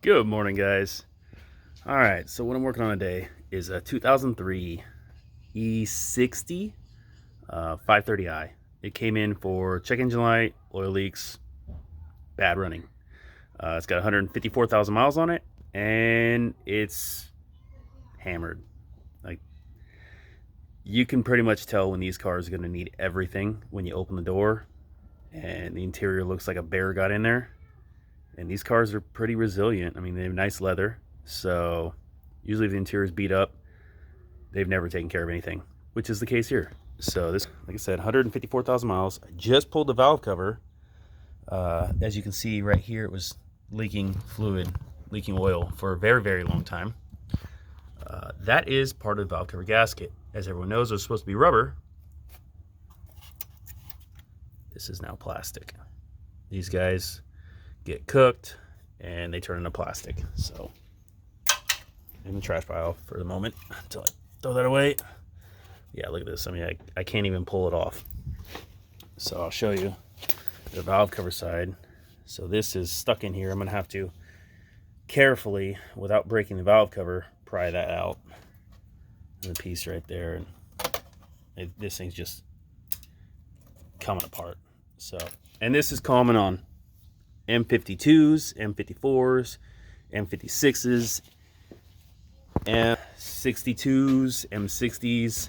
Good morning, guys. All right, so what I'm working on today is a 2003 E60 530i. It came in for check engine light, oil leaks, bad running. It's got 154,000 miles on it, and it's hammered. Like, you can pretty much tell when these cars are going to need everything when you open the door, and the interior looks like a bear got in there. And these cars are pretty resilient. I mean, they have nice leather, so usually if the interior is beat up, they've never taken care of anything, which is the case here. So this, like I said, 154,000 miles. I just pulled the valve cover. As you can see right here, it was leaking fluid, leaking oil for a very, very long time. That is part of the valve cover gasket. As everyone knows, it was supposed to be rubber. This is now plastic. These guys get cooked and they turn into plastic. So in the trash pile for the moment until I throw that away. Yeah, look at this. I mean, I can't even pull it off. So I'll show you the valve cover side. So this is stuck in here. I'm gonna have to carefully, without breaking the valve cover, pry that out. And the piece right there, and this thing's just coming apart. So, and this is common on M52s, M54s, M56s, M62s, M60s,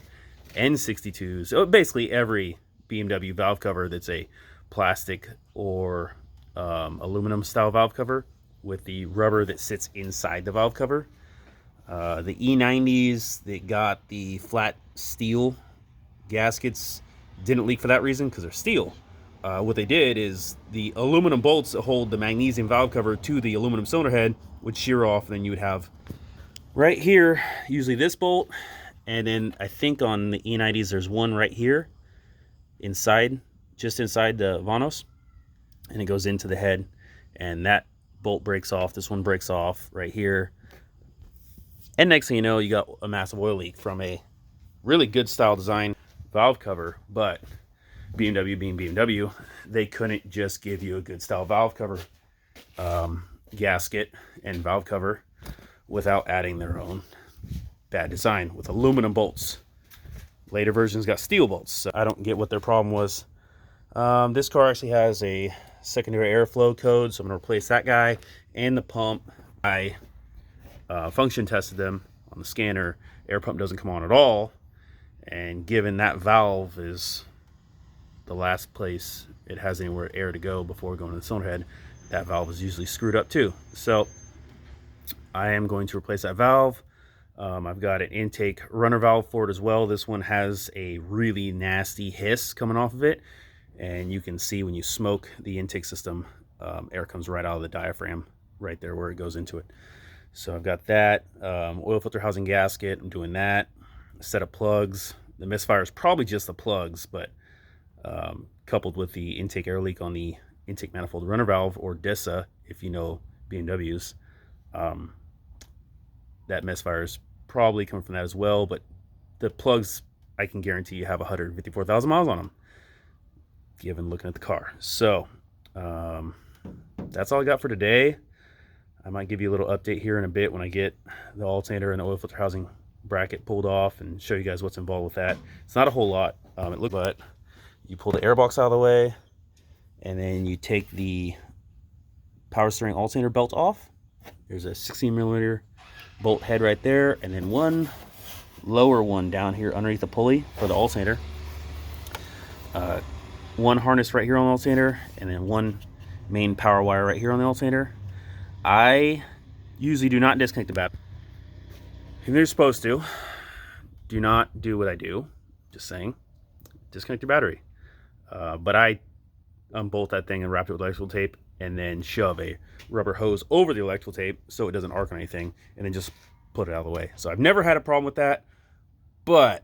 N62s. So basically every BMW valve cover that's a plastic or aluminum style valve cover with the rubber that sits inside the valve cover. The E90s that got the flat steel gaskets didn't leak for that reason because they're steel. What they did is the aluminum bolts that hold the magnesium valve cover to the aluminum cylinder head would shear off, and then you would have right here, usually this bolt, and then I think on the E90s there's one right here inside, just inside the Vanos, and it goes into the head, and that bolt breaks off. This one breaks off right here, and next thing you know, you got a massive oil leak from a really good style design valve cover. But BMW being BMW, they couldn't just give you a good style valve cover gasket and valve cover without adding their own bad design with aluminum bolts. Later versions got steel bolts, so I don't get what their problem was. This car actually has a secondary airflow code, so I'm going to replace that guy and the pump. I function tested them on the scanner. Air pump doesn't come on at all, and given that valve is the last place it has anywhere air to go before going to the cylinder head, that valve is usually screwed up too. So I am going to replace that valve. I've got an intake runner valve for it as well. This one has a really nasty hiss coming off of it, and you can see when you smoke the intake system, air comes right out of the diaphragm right there where it goes into it. So I've got that. Oil filter housing gasket, I'm doing that. A set of plugs. The misfire is probably just the plugs, but coupled with the intake air leak on the intake manifold runner valve, or DISA if you know BMWs, that misfire is probably coming from that as well. But the plugs, I can guarantee you have 154,000 miles on them, given looking at the car. So that's all I got for today. I might give you a little update here in a bit when I get the alternator and the oil filter housing bracket pulled off and show you guys what's involved with that. It's not a whole lot. It looks like you pull the airbox out of the way, and then you take the power steering alternator belt off. There's a 16 millimeter bolt head right there, and then one lower one down here underneath the pulley for the alternator. One harness right here on the alternator, and then one main power wire right here on the alternator. I usually do not disconnect the battery. If you're supposed to, do not do what I do. Just saying, disconnect your battery. But I unbolt that thing and wrap it with electrical tape, and then shove a rubber hose over the electrical tape so it doesn't arc on anything, and then just put it out of the way. So I've never had a problem with that, but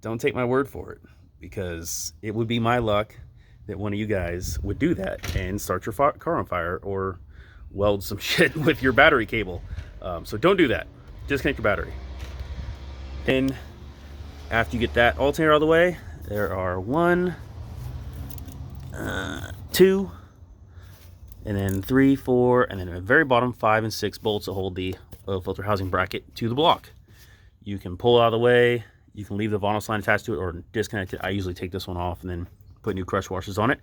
don't take my word for it, because it would be my luck that one of you guys would do that and start your car on fire or weld some shit with your battery cable. So don't do that. Disconnect your battery. And after you get that alternator out of the way, there are 1, 2, and then 3, 4, and then at the very bottom 5 and 6 bolts that hold the oil filter housing bracket to the block. You can pull it out of the way, you can leave the vinyl sign attached to it or disconnect it. I usually take this one off and then put new crush washers on it,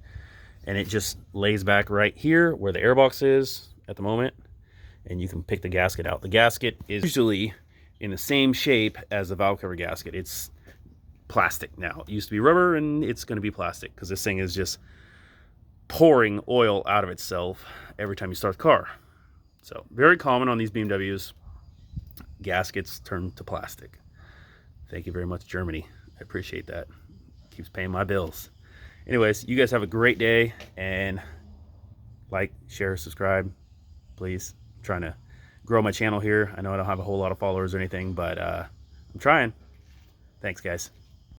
and it just lays back right here where the airbox is at the moment, and you can pick the gasket out. The gasket is usually in the same shape as the valve cover gasket. It's plastic now. It used to be rubber, and it's going to be plastic because this thing is just pouring oil out of itself every time you start the car. So very common on these BMWs, gaskets turn to plastic. Thank you very much, Germany. I appreciate that. Keeps paying my bills. Anyways, you guys have a great day, and like, share, subscribe, please. I'm trying to grow my channel here. I know I don't have a whole lot of followers or anything, but I'm trying. Thanks, guys.